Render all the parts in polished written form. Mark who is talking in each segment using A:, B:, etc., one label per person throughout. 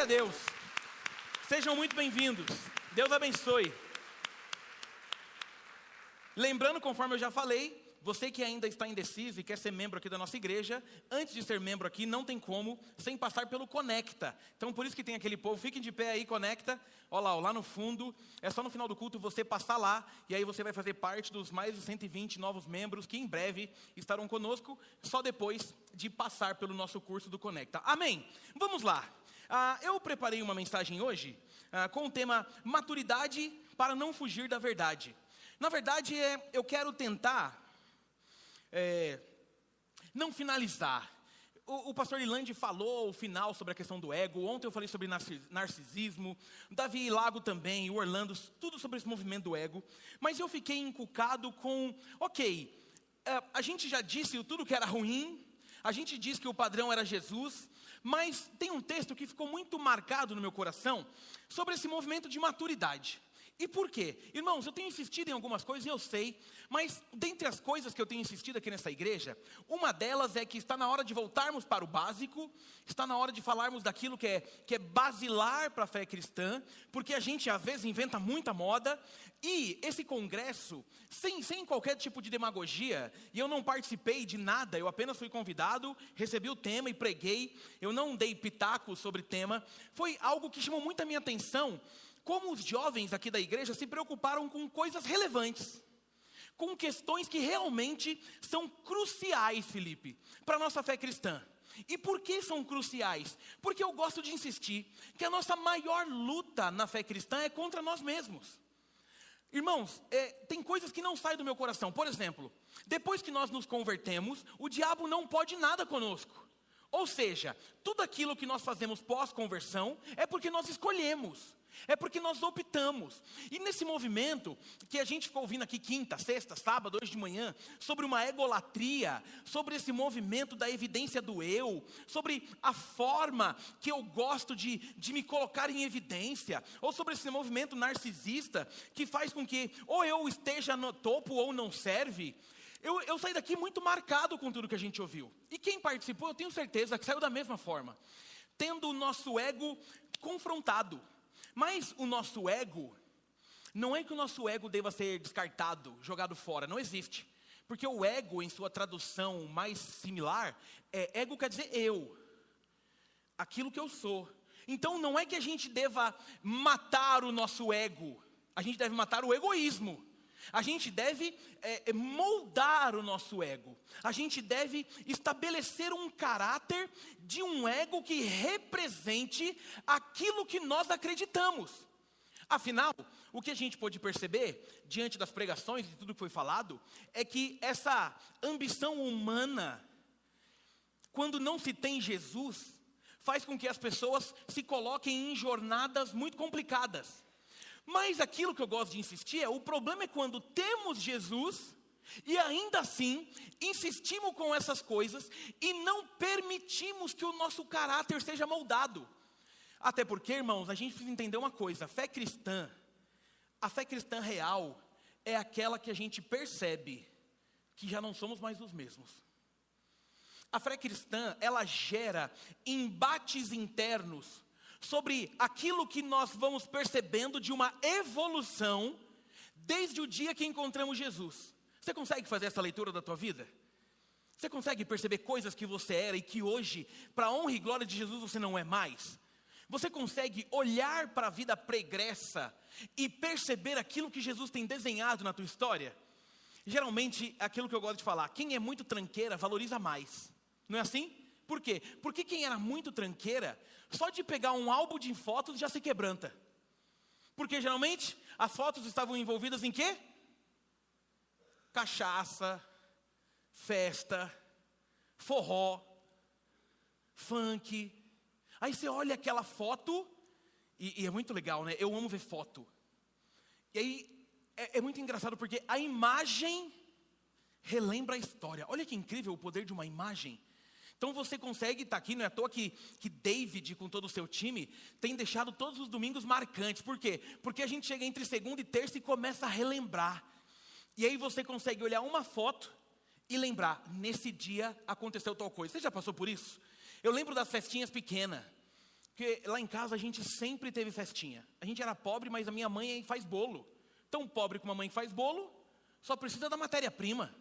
A: Glória a Deus. Sejam muito bem-vindos. Deus abençoe. Lembrando, conforme eu já falei, você que ainda está indeciso e quer ser membro aqui da nossa igreja, antes de ser membro aqui, não tem como, sem passar pelo Conecta. Então, por isso que tem aquele povo, fiquem de pé aí, Conecta. Olha lá, lá no fundo, é só no final do culto você passar lá, e aí você vai fazer parte dos mais de 120 novos membros, que em breve estarão conosco, só depois de passar pelo nosso curso do Conecta. Amém? Vamos lá. Eu preparei uma mensagem hoje, com o tema Maturidade para não fugir da verdade. Na verdade, eu quero tentar não finalizar. O pastor Ilande falou o final sobre a questão do ego. Ontem eu falei sobre narcisismo. Davi Lago também, o Orlando, tudo sobre esse movimento do ego. Mas eu fiquei encucado com, a gente já disse tudo que era ruim. A gente disse que o padrão era Jesus. Mas tem um texto que ficou muito marcado no meu coração sobre esse movimento de maturidade. E por quê? Irmãos, eu tenho insistido em algumas coisas e eu sei, mas dentre as coisas que eu tenho insistido aqui nessa igreja, uma delas é que está na hora de voltarmos para o básico, está na hora de falarmos daquilo que é basilar para a fé cristã, porque a gente às vezes inventa muita moda, e esse congresso, sem qualquer tipo de demagogia, e eu não participei de nada, eu apenas fui convidado, recebi o tema e preguei, eu não dei pitaco sobre o tema, foi algo que chamou muito a minha atenção, como os jovens aqui da igreja se preocuparam com coisas relevantes, com questões que realmente são cruciais, Felipe, para a nossa fé cristã. E por que são cruciais? Porque eu gosto de insistir que a nossa maior luta na fé cristã é contra nós mesmos. Irmãos, tem coisas que não saem do meu coração. Por exemplo, depois que nós nos convertemos, o diabo não pode nada conosco. Ou seja, tudo aquilo que nós fazemos pós-conversão é porque nós escolhemos, é porque nós optamos. E nesse movimento que a gente ficou ouvindo aqui quinta, sexta, sábado, hoje de manhã, sobre uma egolatria, sobre esse movimento da evidência do eu, sobre a forma que eu gosto de me colocar em evidência, ou sobre esse movimento narcisista que faz com que ou eu esteja no topo ou não serve. Eu saí daqui muito marcado com tudo que a gente ouviu. E quem participou, eu tenho certeza que saiu da mesma forma, tendo o nosso ego confrontado. Mas o nosso ego, não é que o nosso ego deva ser descartado, jogado fora, não existe. Porque o ego, em sua tradução mais similar, ego quer dizer eu, aquilo que eu sou. Então não é que a gente deva matar o nosso ego, a gente deve matar o egoísmo. A gente deve moldar o nosso ego. A gente deve estabelecer um caráter de um ego que represente aquilo que nós acreditamos. Afinal, o que a gente pôde perceber, diante das pregações e tudo que foi falado, é que essa ambição humana, quando não se tem Jesus, faz com que as pessoas se coloquem em jornadas muito complicadas. Mas aquilo que eu gosto de insistir o problema é quando temos Jesus e ainda assim insistimos com essas coisas e não permitimos que o nosso caráter seja moldado. Até porque, irmãos, a gente precisa entender uma coisa, a fé cristã real é aquela que a gente percebe que já não somos mais os mesmos. A fé cristã, ela gera embates internos sobre aquilo que nós vamos percebendo de uma evolução desde o dia que encontramos Jesus. Você consegue fazer essa leitura da tua vida? Você consegue perceber coisas que você era e que hoje, para a honra e glória de Jesus, você não é mais? Você consegue olhar para a vida pregressa e perceber aquilo que Jesus tem desenhado na tua história? Geralmente, aquilo que eu gosto de falar, quem é muito tranqueira valoriza mais. Não é assim? Por quê? Porque quem era muito tranqueira, só de pegar um álbum de fotos já se quebranta. Porque geralmente as fotos estavam envolvidas em quê? Cachaça, festa, forró, funk. Aí você olha aquela foto, e é muito legal, né? Eu amo ver foto. E aí é muito engraçado porque a imagem relembra a história. Olha que incrível o poder de uma imagem. Então você consegue estar aqui, não é à toa que David, com todo o seu time, tem deixado todos os domingos marcantes. Por quê? Porque a gente chega entre segunda e terça e começa a relembrar. E aí você consegue olhar uma foto e lembrar, nesse dia aconteceu tal coisa. Você já passou por isso? Eu lembro das festinhas pequenas. Porque lá em casa a gente sempre teve festinha. A gente era pobre, mas a minha mãe faz bolo. Tão pobre como a mãe que faz bolo, só precisa da matéria-prima.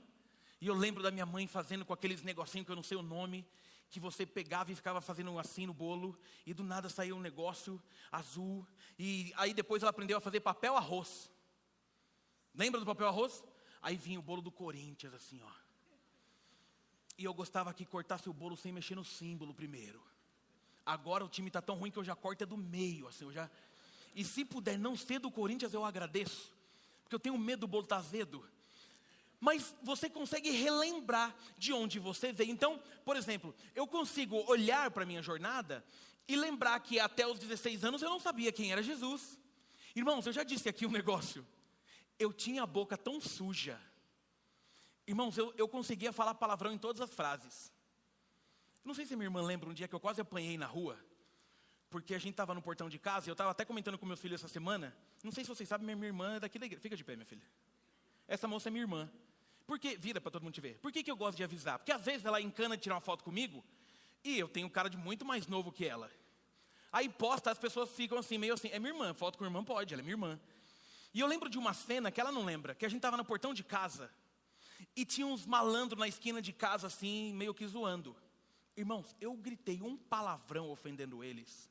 A: E eu lembro da minha mãe fazendo com aqueles negocinhos que eu não sei o nome, que você pegava e ficava fazendo assim no bolo, e do nada saía um negócio azul, e aí depois ela aprendeu a fazer papel arroz. Lembra do papel arroz? Aí vinha o bolo do Corinthians assim, ó. E eu gostava que cortasse o bolo sem mexer no símbolo primeiro. Agora o time está tão ruim que eu já corto do meio, assim, E se puder não ser do Corinthians, eu agradeço, porque eu tenho medo do bolo estar azedo. Mas você consegue relembrar de onde você veio. Então, por exemplo, eu consigo olhar para a minha jornada e lembrar que até os 16 anos eu não sabia quem era Jesus. Irmãos, eu já disse aqui um negócio. Eu tinha a boca tão suja. Irmãos, eu conseguia falar palavrão em todas as frases. Não sei se minha irmã lembra um dia que eu quase apanhei na rua, porque a gente estava no portão de casa, e eu estava até comentando com meu filho essa semana. Não sei se vocês sabem, minha irmã é daqui da igreja. Fica de pé, minha filha. Essa moça é minha irmã. Porque, vira para todo mundo te ver. Por que eu gosto de avisar? Porque às vezes ela encana de tirar uma foto comigo, e eu tenho um cara de muito mais novo que ela. Aí posta, as pessoas ficam assim, meio assim, é minha irmã, foto com a irmã pode, ela é minha irmã. E eu lembro de uma cena que ela não lembra, que a gente estava no portão de casa, e tinha uns malandros na esquina de casa assim, meio que zoando. Irmãos, eu gritei um palavrão ofendendo eles.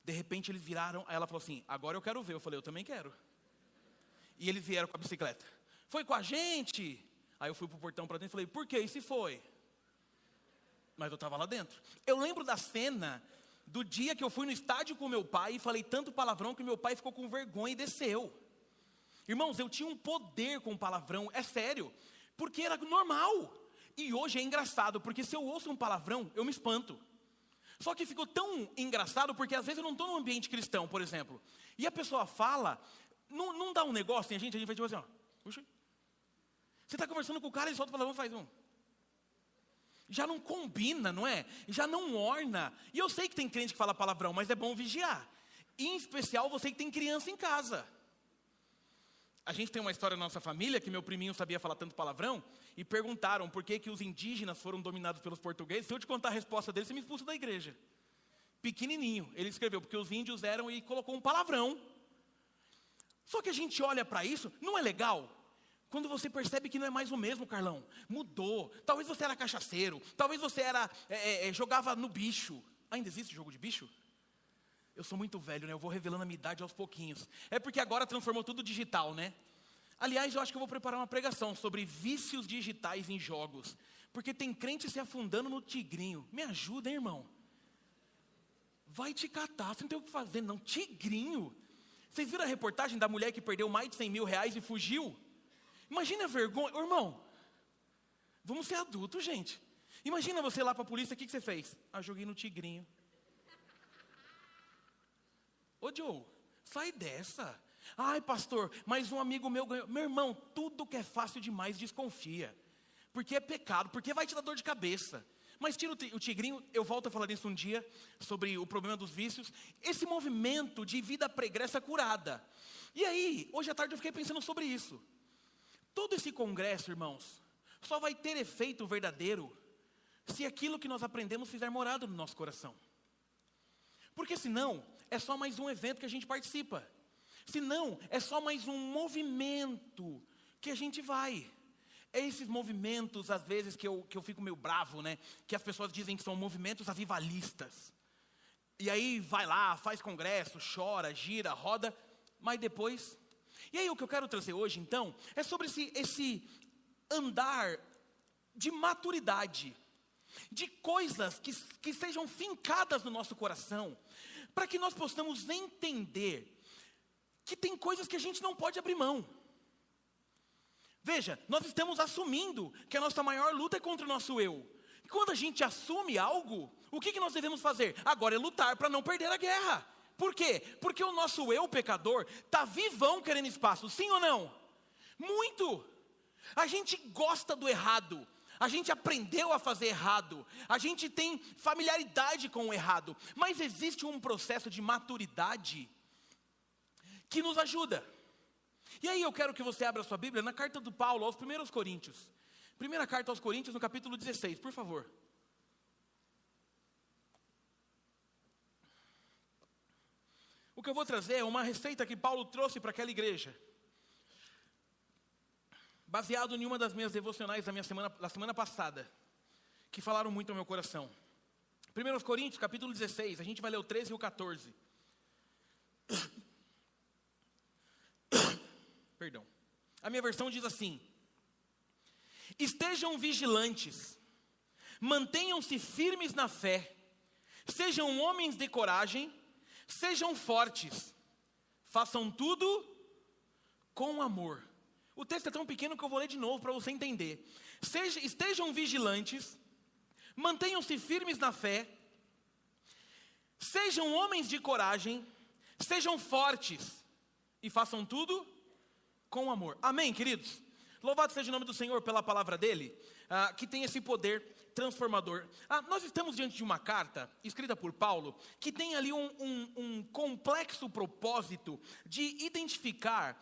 A: De repente eles viraram, aí ela falou assim, agora eu quero ver. Eu falei, eu também quero. E eles vieram com a bicicleta. Foi com a gente? Aí eu fui pro portão para dentro e falei, por que? E se foi? Mas eu estava lá dentro. Eu lembro da cena do dia que eu fui no estádio com meu pai e falei tanto palavrão que meu pai ficou com vergonha e desceu. Irmãos, eu tinha um poder com palavrão, é sério, porque era normal. E hoje é engraçado, porque se eu ouço um palavrão, eu me espanto. Só que ficou tão engraçado, porque às vezes eu não estou num ambiente cristão, por exemplo. E a pessoa fala, não dá um negócio, tem a gente vai tipo assim, ó. Puxa. Você está conversando com o cara, ele solta o palavrão e faz um. Já não combina, não é? Já não orna. E eu sei que tem crente que fala palavrão, mas é bom vigiar. E, em especial você que tem criança em casa. A gente tem uma história na nossa família que meu priminho sabia falar tanto palavrão e perguntaram por que os indígenas foram dominados pelos portugueses. Se eu te contar a resposta dele, você me expulsa da igreja. Pequenininho, ele escreveu, porque os índios eram e colocou um palavrão. Só que a gente olha para isso, não é legal? Quando você percebe que não é mais o mesmo, Carlão. Mudou. Talvez você era cachaceiro, talvez você era jogava no bicho. Ainda existe jogo de bicho? Eu sou muito velho, né? Eu vou revelando a minha idade aos pouquinhos. É porque agora transformou tudo digital, né? Aliás, eu acho que eu vou preparar uma pregação sobre vícios digitais em jogos. Porque tem crente se afundando no tigrinho. Me ajuda, hein, irmão? Vai te catar, você não tem o que fazer, não. Tigrinho. Vocês viram a reportagem da mulher que perdeu mais de 100 mil reais e fugiu? Imagina a vergonha. Ô, irmão, vamos ser adultos, gente. Imagina você lá para a polícia, o que você fez? Ah, joguei no tigrinho. Ô, Joe, sai dessa. Ai, pastor, mas um amigo meu ganhou. Meu irmão, tudo que é fácil demais, desconfia. Porque é pecado, porque vai te dar dor de cabeça. Mas tira o tigrinho, eu volto a falar disso um dia, sobre o problema dos vícios. Esse movimento de vida pregressa curada. E aí, hoje à tarde eu fiquei pensando sobre isso. Todo esse congresso, irmãos, só vai ter efeito verdadeiro se aquilo que nós aprendemos fizer morada no nosso coração. Porque senão, é só mais um evento que a gente participa. Senão, é só mais um movimento que a gente vai. É esses movimentos, às vezes, que eu fico meio bravo, né? Que as pessoas dizem que são movimentos avivalistas. E aí, vai lá, faz congresso, chora, gira, roda, mas depois... E aí, o que eu quero trazer hoje, então, é sobre esse andar de maturidade, de coisas que sejam fincadas no nosso coração, para que nós possamos entender que tem coisas que a gente não pode abrir mão. Veja, nós estamos assumindo que a nossa maior luta é contra o nosso eu. E quando a gente assume algo, o que nós devemos fazer? Agora é lutar para não perder a guerra. Por quê? Porque o nosso eu pecador está vivão querendo espaço, sim ou não? Muito. A gente gosta do errado. A gente aprendeu a fazer errado. A gente tem familiaridade com o errado. Mas existe um processo de maturidade que nos ajuda. E aí eu quero que você abra a sua Bíblia na carta do Paulo aos 1 Coríntios. Primeira carta aos Coríntios, no capítulo 16, por favor. que eu vou trazer é uma receita que Paulo trouxe para aquela igreja, baseado em uma das minhas devocionais da semana passada, que falaram muito ao meu coração. 1 Coríntios, capítulo 16, a gente vai ler o 13 e o 14. Perdão. A minha versão diz assim: estejam vigilantes, mantenham-se firmes na fé, sejam homens de coragem, sejam fortes, façam tudo com amor. O texto é tão pequeno que eu vou ler de novo para você entender. Estejam vigilantes, mantenham-se firmes na fé, sejam homens de coragem, sejam fortes e façam tudo com amor. Amém, queridos? Louvado seja o nome do Senhor pela palavra dele, que tem esse poder transformador. Nós estamos diante de uma carta escrita por Paulo, que tem ali um complexo propósito de identificar,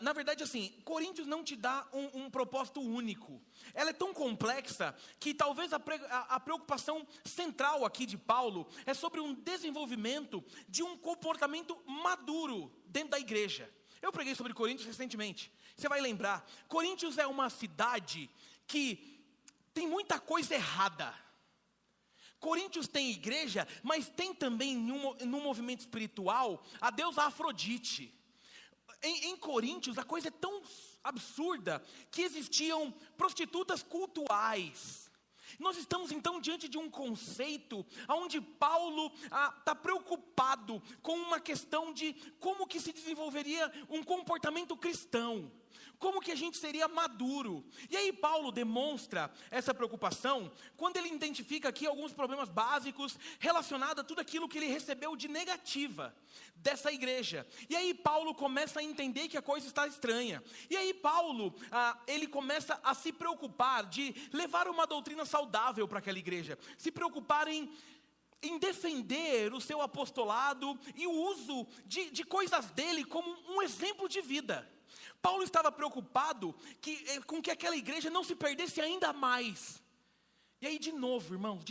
A: na verdade assim, Coríntios não te dá um propósito único. Ela é tão complexa que talvez a preocupação central aqui de Paulo é sobre um desenvolvimento de um comportamento maduro dentro da igreja. Eu preguei sobre Coríntios recentemente. Você vai lembrar, Coríntios é uma cidade que tem muita coisa errada. Coríntios tem igreja, mas tem também no movimento espiritual a deusa Afrodite. Em Coríntios a coisa é tão absurda que existiam prostitutas cultuais. Nós estamos então diante de um conceito onde Paulo está preocupado com uma questão de como que se desenvolveria um comportamento cristão, como que a gente seria maduro. E aí Paulo demonstra essa preocupação quando ele identifica aqui alguns problemas básicos relacionados a tudo aquilo que ele recebeu de negativa dessa igreja. E aí Paulo começa a entender que a coisa está estranha. E aí Paulo, ele começa a se preocupar de levar uma doutrina saudável para aquela igreja, se preocupar em defender o seu apostolado e o uso de coisas dele como um exemplo de vida. Paulo estava preocupado com que aquela igreja não se perdesse ainda mais. E aí de novo, irmãos,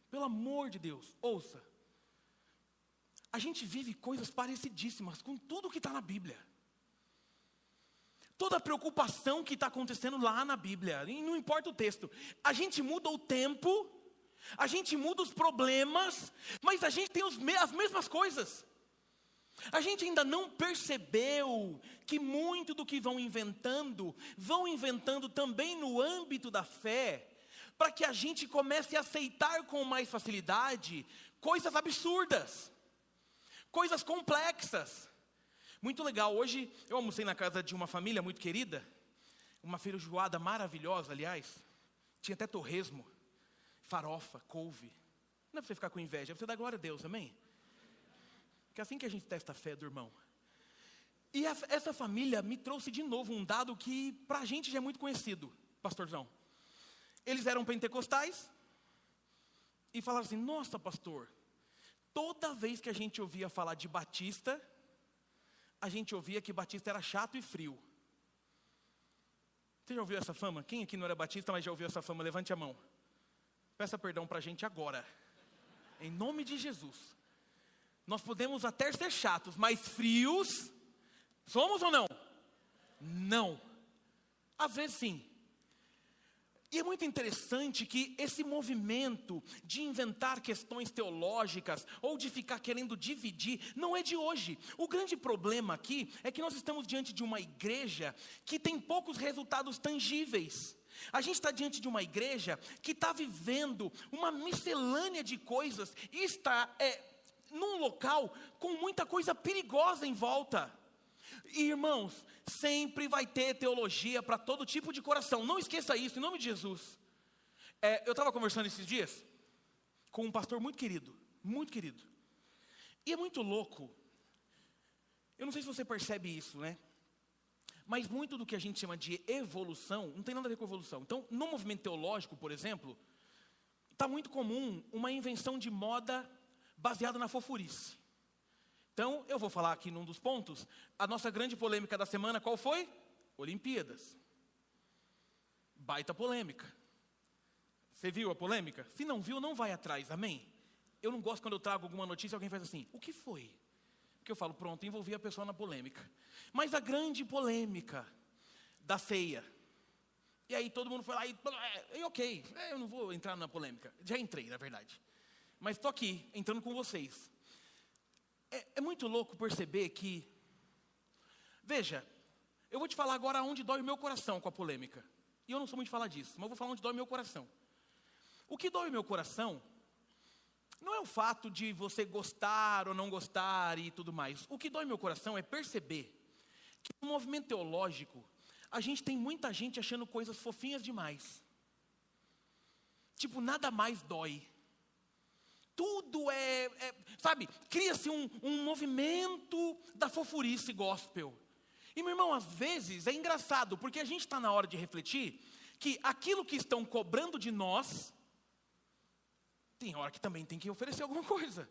A: pelo amor de Deus, ouça. A gente vive coisas parecidíssimas com tudo que está na Bíblia. Toda a preocupação que está acontecendo lá na Bíblia, e não importa o texto, a gente muda o tempo, a gente muda os problemas, mas a gente tem as mesmas coisas. A gente ainda não percebeu que muito do que vão inventando também no âmbito da fé, para que a gente comece a aceitar com mais facilidade coisas absurdas, coisas complexas. Muito legal, hoje eu almocei na casa de uma família muito querida, uma feijoada maravilhosa, aliás, tinha até torresmo, farofa, couve. Não é para você ficar com inveja, é para você dar glória a Deus, amém? Que é assim que a gente testa a fé do irmão. E essa família me trouxe de novo um dado que para a gente já é muito conhecido, pastorzão. Eles eram pentecostais e falaram assim: nossa, pastor, toda vez que a gente ouvia falar de Batista, a gente ouvia que Batista era chato e frio. Você já ouviu essa fama? Quem aqui não era batista, mas já ouviu essa fama? Levante a mão. Peça perdão para a gente agora. Em nome de Jesus. Nós podemos até ser chatos, mas frios, somos ou não? Não. Às vezes sim. E é muito interessante que esse movimento de inventar questões teológicas ou de ficar querendo dividir, não é de hoje. O grande problema aqui é que nós estamos diante de uma igreja que tem poucos resultados tangíveis. A gente está diante de uma igreja que está vivendo uma miscelânea de coisas e está num local com muita coisa perigosa em volta. E, irmãos, sempre vai ter teologia para todo tipo de coração. Não esqueça isso, em nome de Jesus. Eu estava conversando esses dias com um pastor muito querido. Muito querido. E é muito louco. Eu não sei se você percebe isso, né? Mas muito do que a gente chama de evolução não tem nada a ver com evolução. Então, no movimento teológico, por exemplo, está muito comum uma invenção de moda baseada na fofurice. Então, eu vou falar aqui num dos pontos, a nossa grande polêmica da semana, qual foi? Olimpíadas. Baita polêmica. Você viu a polêmica? Se não viu, não vai atrás, amém? Eu não gosto quando eu trago alguma notícia e alguém faz assim: o que foi? Porque Porque eu falo, pronto, envolvi a pessoa na polêmica. Mas a grande polêmica da ceia. E aí todo mundo foi lá e ok, eu não vou entrar na polêmica. Já entrei, na verdade. Mas estou aqui, entrando com vocês. É muito louco perceber que... Veja, eu vou te falar agora onde dói o meu coração com a polêmica. E eu não sou muito de falar disso, mas eu vou falar onde dói o meu coração. O que dói o meu coração não é o fato de você gostar ou não gostar e tudo mais. O que dói o meu coração é perceber que no movimento teológico, a gente tem muita gente achando coisas fofinhas demais. Tipo, nada mais dói. Tudo sabe, cria-se um movimento da fofurice gospel. E meu irmão, às vezes é engraçado, porque a gente está na hora de refletir que aquilo que estão cobrando de nós, tem hora que também tem que oferecer alguma coisa.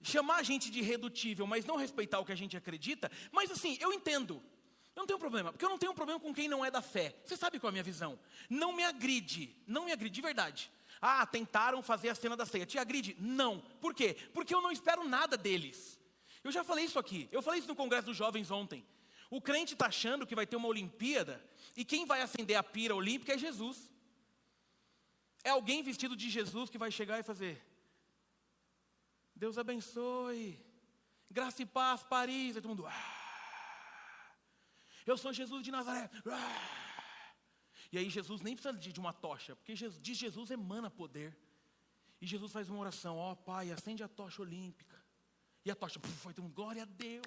A: Chamar a gente de irredutível, mas não respeitar o que a gente acredita, mas assim, eu entendo. Eu não tenho problema, porque eu não tenho problema com quem não é da fé. Você sabe qual é a minha visão? Não me agride de verdade. Ah, tentaram fazer a cena da ceia. Te agride? Não. Por quê? Porque eu não espero nada deles. Eu já falei isso aqui. Eu falei isso no Congresso dos Jovens ontem. O crente está achando que vai ter uma Olimpíada e quem vai acender a pira olímpica é Jesus. É alguém vestido de Jesus que vai chegar e fazer: Deus abençoe, graça e paz, Paris. E todo mundo: eu sou Jesus de Nazaré. E aí Jesus nem precisa de uma tocha, porque de Jesus emana poder. E Jesus faz uma oração: ó Pai, acende a tocha olímpica. E a tocha, foi todo mundo: glória a Deus.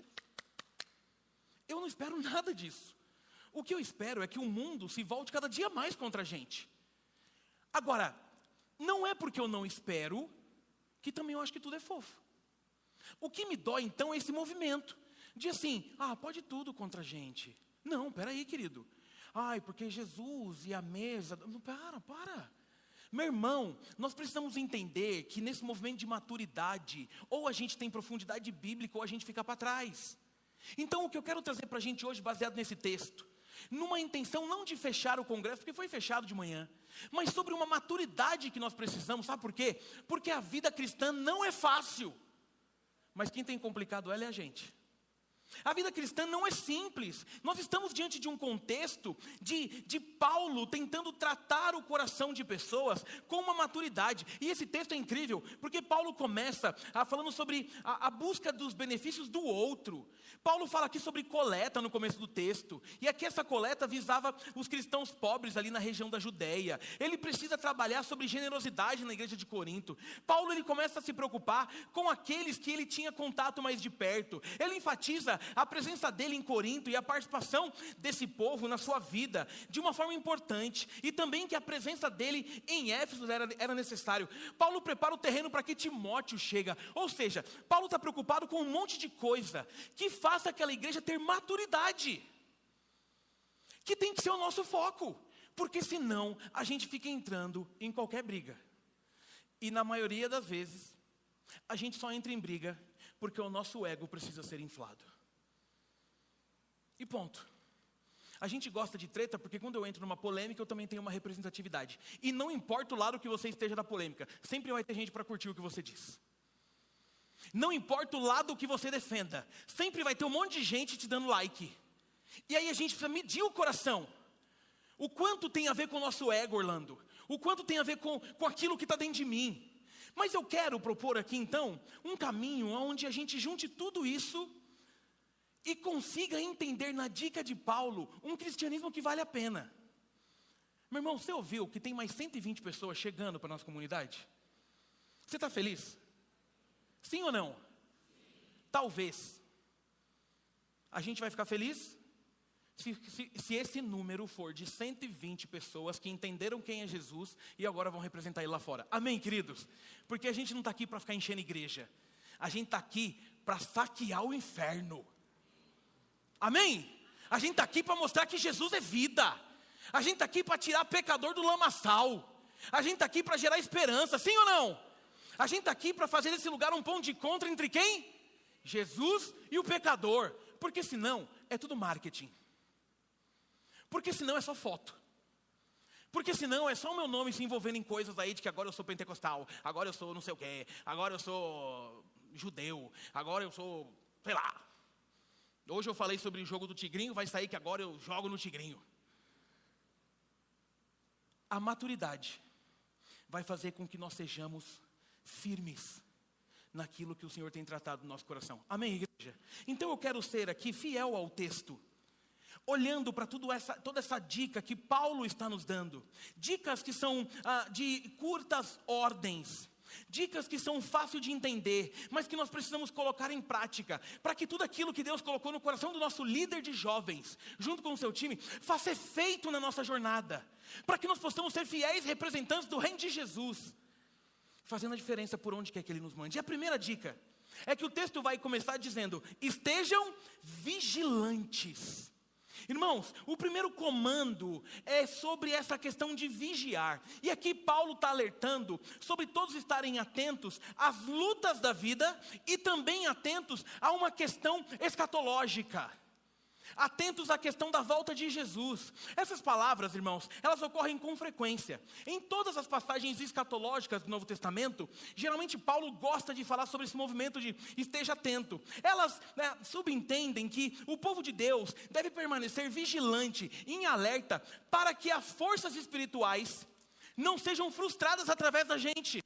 A: Eu não espero nada disso. O que eu espero é que o mundo se volte cada dia mais contra a gente. Agora, não é porque eu não espero que também eu acho que tudo é fofo. O que me dói então é esse movimento de assim: pode tudo contra a gente. Não, peraí, querido. Porque Jesus e a mesa... Não, para. Meu irmão, nós precisamos entender que nesse movimento de maturidade, ou a gente tem profundidade bíblica, ou a gente fica para trás. Então, o que eu quero trazer para a gente hoje, baseado nesse texto, numa intenção não de fechar o congresso, porque foi fechado de manhã, mas sobre uma maturidade que nós precisamos. Sabe por quê? Porque a vida cristã não é fácil, mas quem tem complicado ela é a gente. A vida cristã não é simples. Nós estamos diante de um contexto de Paulo tentando tratar o coração de pessoas com uma maturidade. E esse texto é incrível, porque Paulo começa falando sobre a busca dos benefícios do outro. Paulo fala aqui sobre coleta no começo do texto. E aqui essa coleta visava os cristãos pobres ali na região da Judéia. Ele precisa trabalhar sobre generosidade na igreja de Corinto. Paulo ele começa a se preocupar com aqueles que ele tinha contato mais de perto. Ele enfatiza a presença dele em Corinto e a participação desse povo na sua vida de uma forma importante, e também que a presença dele em Éfeso era necessário. Paulo prepara o terreno para que Timóteo chega, ou seja, Paulo está preocupado com um monte de coisa que faça aquela igreja ter maturidade, que tem que ser o nosso foco, porque senão a gente fica entrando em qualquer briga, e na maioria das vezes a gente só entra em briga porque o nosso ego precisa ser inflado. E ponto. A gente gosta de treta porque quando eu entro numa polêmica eu também tenho uma representatividade. E não importa o lado que você esteja da polêmica, sempre vai ter gente para curtir o que você diz. Não importa o lado que você defenda, sempre vai ter um monte de gente te dando like. E aí a gente precisa medir o coração. O quanto tem a ver com o nosso ego, Orlando? O quanto tem a ver com aquilo que está dentro de mim? Mas eu quero propor aqui então um caminho onde a gente junte tudo isso e consiga entender na dica de Paulo um cristianismo que vale a pena. Meu irmão, você ouviu que tem mais 120 pessoas chegando para a nossa comunidade? Você está feliz? Sim ou não? Talvez. A gente vai ficar feliz se esse número for de 120 pessoas que entenderam quem é Jesus e agora vão representar ele lá fora. Amém, queridos? Porque a gente não está aqui para ficar enchendo igreja. A gente está aqui para saquear o inferno. Amém? A gente está aqui para mostrar que Jesus é vida. A gente está aqui para tirar pecador do lamaçal. A gente está aqui para gerar esperança, sim ou não? A gente está aqui para fazer desse lugar um ponto de encontro entre quem? Jesus e o pecador. Porque senão é tudo marketing. Porque senão é só foto. Porque senão é só o meu nome se envolvendo em coisas aí de que agora eu sou pentecostal, agora eu sou não sei o quê, agora eu sou judeu, agora eu sou sei lá. Hoje eu falei sobre o jogo do tigrinho, vai sair que agora eu jogo no tigrinho. A maturidade vai fazer com que nós sejamos firmes naquilo que o Senhor tem tratado no nosso coração. Amém, igreja? Então eu quero ser aqui fiel ao texto, olhando para toda essa dica que Paulo está nos dando. Dicas que são de curtas ordens. Dicas que são fáceis de entender, mas que nós precisamos colocar em prática, para que tudo aquilo que Deus colocou no coração do nosso líder de jovens, junto com o seu time, faça efeito na nossa jornada, para que nós possamos ser fiéis representantes do reino de Jesus, fazendo a diferença por onde quer que Ele nos mande. E a primeira dica é que o texto vai começar dizendo: estejam vigilantes. Irmãos, o primeiro comando é sobre essa questão de vigiar. E aqui Paulo está alertando sobre todos estarem atentos às lutas da vida e também atentos a uma questão escatológica. Atentos à questão da volta de Jesus. Essas palavras, irmãos, elas ocorrem com frequência. Em todas as passagens escatológicas do Novo Testamento, geralmente Paulo gosta de falar sobre esse movimento de esteja atento. Elas subentendem que o povo de Deus deve permanecer vigilante, em alerta, para que as forças espirituais não sejam frustradas através da gente,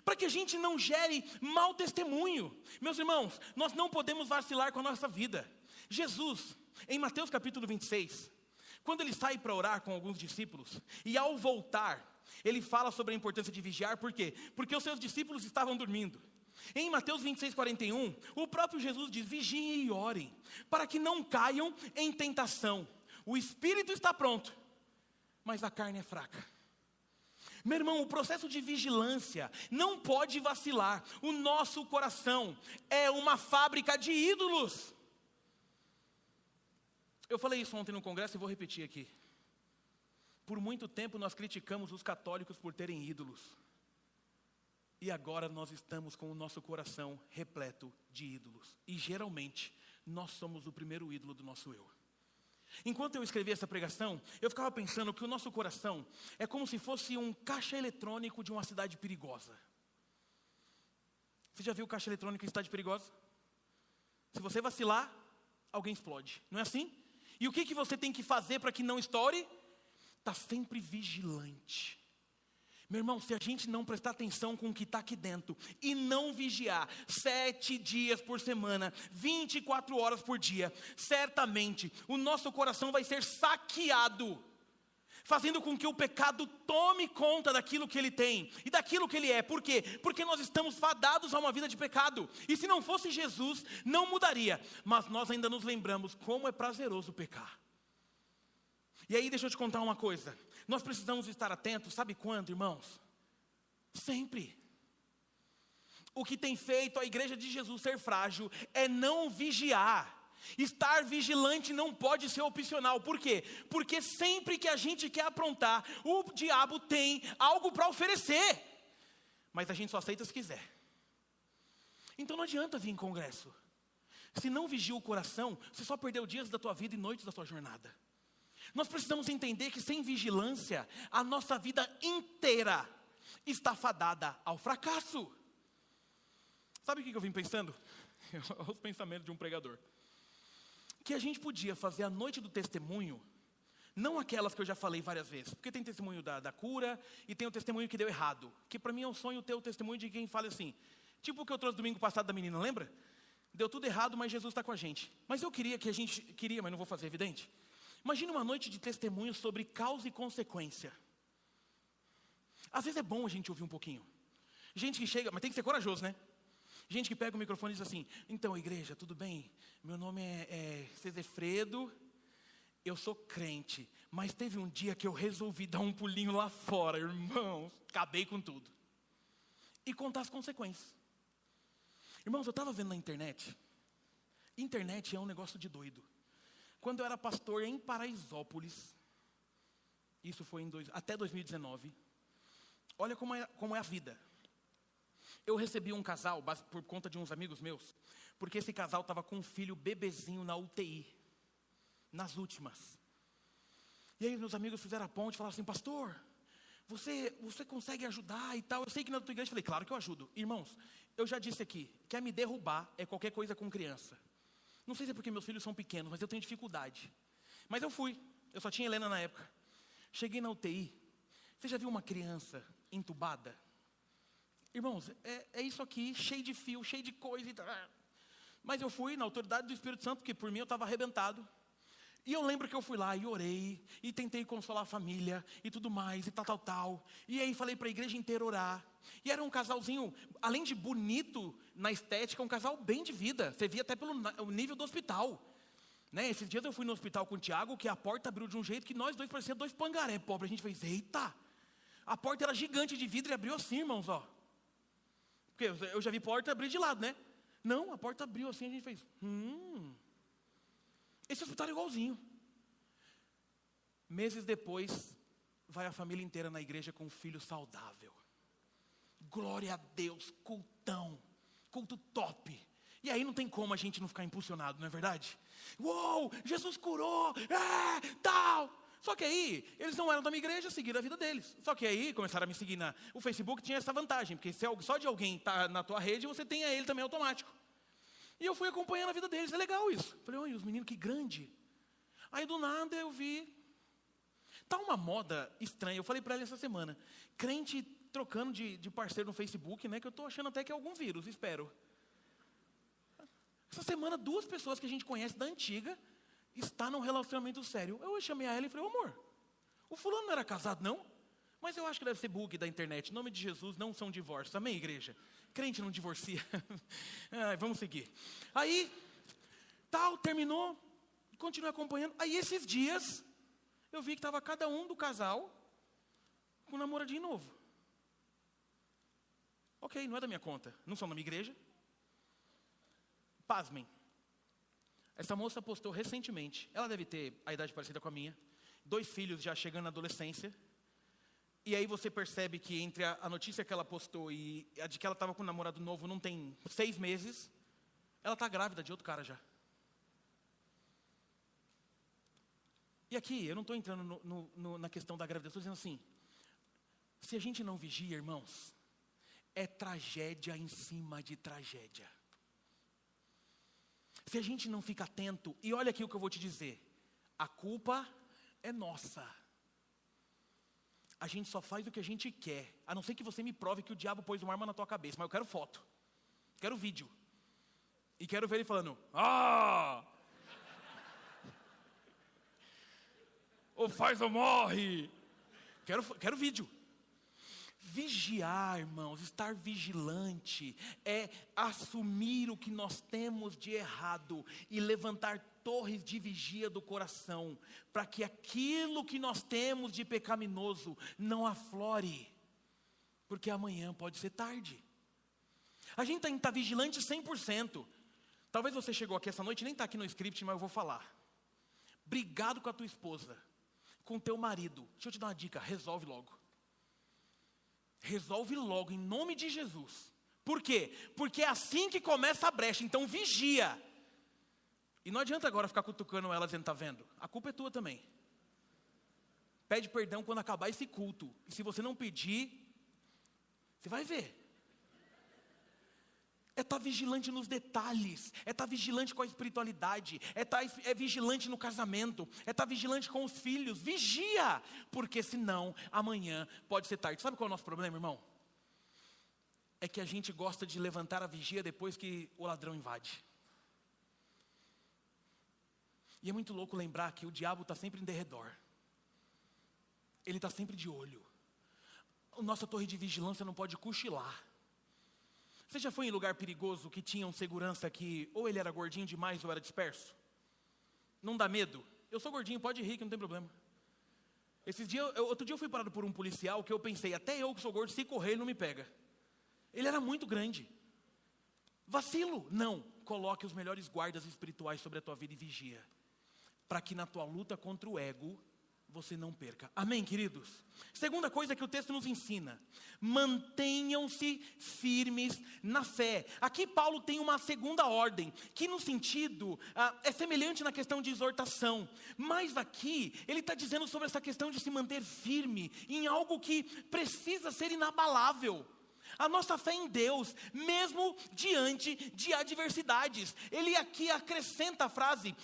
A: para que a gente não gere mau testemunho. Meus irmãos, nós não podemos vacilar com a nossa vida. Jesus, em Mateus capítulo 26, quando ele sai para orar com alguns discípulos, e ao voltar, ele fala sobre a importância de vigiar. Por quê? Porque os seus discípulos estavam dormindo. Em Mateus 26, 41, o próprio Jesus diz: vigiem e orem, para que não caiam em tentação. O espírito está pronto, mas a carne é fraca. Meu irmão, o processo de vigilância não pode vacilar. O nosso coração é uma fábrica de ídolos. Eu falei isso ontem no congresso e vou repetir aqui. Por muito tempo nós criticamos os católicos por terem ídolos. E agora nós estamos com o nosso coração repleto de ídolos. E geralmente nós somos o primeiro ídolo do nosso eu. Enquanto eu escrevia essa pregação, eu ficava pensando que o nosso coração é como se fosse um caixa eletrônico de uma cidade perigosa. Você já viu caixa eletrônico em cidade perigosa? Se você vacilar, alguém explode. Não é assim? E o que você tem que fazer para que não estoure? Está sempre vigilante. Meu irmão, se a gente não prestar atenção com o que está aqui dentro e não vigiar 7 dias por semana, 24 horas por dia, certamente o nosso coração vai ser saqueado, fazendo com que o pecado tome conta daquilo que ele tem e daquilo que ele é. Por quê? Porque nós estamos fadados a uma vida de pecado. E se não fosse Jesus, não mudaria. Mas nós ainda nos lembramos como é prazeroso pecar. E aí deixa eu te contar uma coisa. Nós precisamos estar atentos, sabe quando, irmãos? Sempre. O que tem feito a igreja de Jesus ser frágil é não vigiar. Estar vigilante não pode ser opcional. Por quê? Porque sempre que a gente quer aprontar, o diabo tem algo para oferecer. Mas a gente só aceita se quiser. Então não adianta vir em congresso. Se não vigia o coração, você só perdeu dias da tua vida e noites da tua jornada. Nós precisamos entender que sem vigilância, a nossa vida inteira está fadada ao fracasso. Sabe o que eu vim pensando? Os pensamentos de um pregador. Que a gente podia fazer a noite do testemunho, não aquelas que eu já falei várias vezes, porque tem testemunho da cura e tem o testemunho que deu errado, que para mim é um sonho ter o testemunho de quem fala assim, tipo o que eu trouxe domingo passado da menina, lembra? Deu tudo errado, mas Jesus está com a gente. Mas eu queria que a gente, mas não vou fazer, evidente. Imagina uma noite de testemunho sobre causa e consequência. Às vezes é bom a gente ouvir um pouquinho. Gente que chega, mas tem que ser corajoso, né? Gente que pega o microfone e diz assim, então igreja, tudo bem? Meu nome é Cezefredo, eu sou crente, mas teve um dia que eu resolvi dar um pulinho lá fora, irmãos, acabei com tudo. E contar as consequências. Irmãos, eu estava vendo na internet é um negócio de doido. Quando eu era pastor em Paraisópolis, isso foi até 2019, olha como é a vida. Eu recebi um casal, por conta de uns amigos meus, porque esse casal estava com um filho bebezinho na UTI, nas últimas. E aí meus amigos fizeram a ponte e falaram assim, pastor, você consegue ajudar e tal? Eu sei que na tua igreja, eu falei, claro que eu ajudo. Irmãos, eu já disse aqui, quer me derrubar é qualquer coisa com criança. Não sei se é porque meus filhos são pequenos, mas eu tenho dificuldade. Mas eu fui, eu só tinha Helena na época. Cheguei na UTI, você já viu uma criança entubada? Irmãos, é isso aqui, cheio de fio, cheio de coisa e tal. Mas eu fui na autoridade do Espírito Santo, porque por mim eu estava arrebentado. E eu lembro que eu fui lá e orei, e tentei consolar a família, e tudo mais, e tal. E aí falei para a igreja inteira orar. E era um casalzinho, além de bonito na estética, um casal bem de vida. Você via até pelo nível do hospital. Né? Esses dias eu fui no hospital com o Tiago, que a porta abriu de um jeito que nós dois parecíamos dois pangaré pobres. A gente fez, eita! A porta era gigante de vidro e abriu assim, irmãos, ó. Porque eu já vi porta abrir de lado, né? Não, a porta abriu assim, a gente fez, Esse hospital é igualzinho. Meses depois, vai a família inteira na igreja com um filho saudável. Glória a Deus, cultão, culto top. E aí não tem como a gente não ficar impulsionado, não é verdade? Uou, Jesus curou, tal. Só que aí, eles não eram da minha igreja, seguiram a vida deles. Só que aí, começaram a me seguir o Facebook, tinha essa vantagem, porque se só de alguém tá na tua rede, você tem a ele também automático. E eu fui acompanhando a vida deles, é legal isso. Falei, olha, os meninos, que grande. Aí do nada eu vi, tá uma moda estranha, eu falei para ela essa semana, crente trocando de parceiro no Facebook, né, que eu tô achando até que é algum vírus, espero. Essa semana, 2 pessoas que a gente conhece da antiga, está num relacionamento sério. Eu chamei a ela e falei, amor, o fulano não era casado não? Mas eu acho que deve ser bug da internet, em nome de Jesus, não são divórcios, amém igreja? Crente não divorcia. Vamos seguir. Aí, terminou, continuei acompanhando. Aí esses dias, eu vi que estava cada um do casal com um namoradinho novo. Ok, não é da minha conta, não são da minha igreja. Pasmem. Essa moça postou recentemente, ela deve ter a idade parecida com a minha, 2 filhos já chegando na adolescência. E aí você percebe que entre a notícia que ela postou e a de que ela estava com um namorado novo não tem 6 meses, ela está grávida de outro cara já. E aqui, eu não estou entrando na questão da gravidez, estou dizendo assim, se a gente não vigia, irmãos, é tragédia em cima de tragédia. Se a gente não fica atento, e olha aqui o que eu vou te dizer, a culpa é nossa. A gente só faz o que a gente quer, a não ser que você me prove que o diabo pôs uma arma na tua cabeça, mas eu quero foto, quero vídeo. E quero ver ele falando, ou faz ou morre. Quero vídeo. Vigiar, irmãos, estar vigilante, é assumir o que nós temos de errado e levantar torres de vigia do coração, para que aquilo que nós temos de pecaminoso não aflore, porque amanhã pode ser tarde. A gente tem que estar vigilante 100%. Talvez você chegou aqui essa noite, nem está aqui no script, mas eu vou falar. Brigado com a tua esposa, com o teu marido, deixa eu te dar uma dica, resolve logo. Resolve logo, em nome de Jesus. Por quê? Porque é assim que começa a brecha, então vigia. E não adianta agora ficar cutucando ela dizendo, tá vendo? A culpa é tua também. Pede perdão quando acabar esse culto. E se você não pedir, você vai ver. É estar vigilante nos detalhes, é estar vigilante com a espiritualidade, é vigilante no casamento, é estar vigilante com os filhos. Vigia, porque senão amanhã pode ser tarde. Sabe qual é o nosso problema, irmão? É que a gente gosta de levantar a vigia depois que o ladrão invade. E é muito louco lembrar que o diabo está sempre em derredor. Ele está sempre de olho. A nossa torre de vigilância não pode cochilar. Você já foi em lugar perigoso que tinha um segurança que ou ele era gordinho demais ou era disperso? Não dá medo? Eu sou gordinho, pode rir que não tem problema. Outro dia eu fui parado por um policial que eu pensei, até eu que sou gordo, se correr ele não me pega. Ele era muito grande. Vacilo? Não. Coloque os melhores guardas espirituais sobre a tua vida e vigia. Para que na tua luta contra o ego, você não perca. Amém, queridos? Segunda coisa que o texto nos ensina: mantenham-se firmes na fé. Aqui Paulo tem uma segunda ordem, que no sentido é semelhante na questão de exortação, mas aqui ele está dizendo sobre essa questão de se manter firme em algo que precisa ser inabalável. A nossa fé em Deus, mesmo diante de adversidades. Ele aqui acrescenta a frase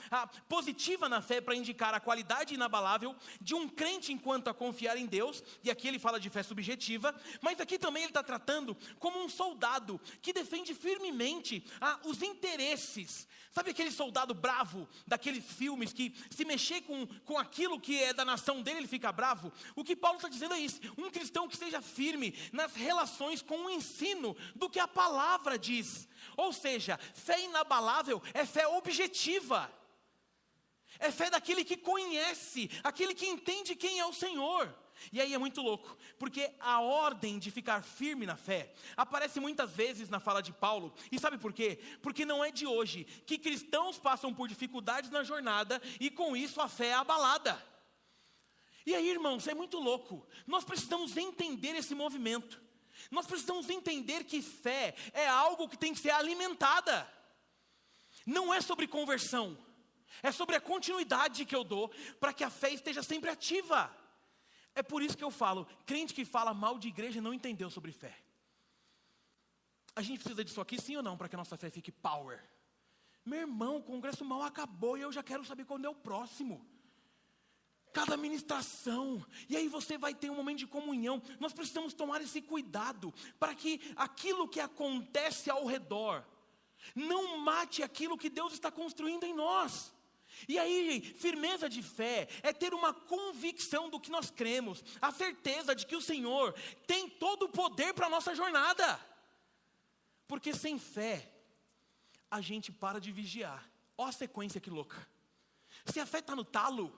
A: positiva na fé para indicar a qualidade inabalável de um crente enquanto a confiar em Deus. E aqui ele fala de fé subjetiva, mas aqui também ele está tratando como um soldado que defende firmemente os interesses. Sabe aquele soldado bravo daqueles filmes que se mexer com aquilo que é da nação dele, ele fica bravo? O que Paulo está dizendo é isso: um cristão que seja firme nas relações com o ensino do que a palavra diz. Ou seja, fé inabalável é fé objetiva. É fé daquele que conhece, aquele que entende quem é o Senhor. E aí é muito louco, porque a ordem de ficar firme na fé aparece muitas vezes na fala de Paulo. E sabe por quê? Porque não é de hoje que cristãos passam por dificuldades na jornada e com isso a fé é abalada. E aí, irmãos, é muito louco. Nós precisamos entender esse movimento. Nós precisamos entender que fé é algo que tem que ser alimentada. Não é sobre conversão, é sobre a continuidade que eu dou para que a fé esteja sempre ativa. É por isso que eu falo, crente que fala mal de igreja não entendeu sobre fé. A gente precisa disso aqui, sim ou não, para que a nossa fé fique power? Meu irmão, o congresso mal acabou e eu já quero saber quando é o próximo. Cada ministração, e aí você vai ter um momento de comunhão. Nós precisamos tomar esse cuidado, para que aquilo que acontece ao redor não mate aquilo que Deus está construindo em nós. E aí, firmeza de fé é ter uma convicção do que nós cremos, a certeza de que o Senhor tem todo o poder para a nossa jornada. Porque sem fé, a gente para de vigiar. Olha a sequência que louca. Se a fé está no talo,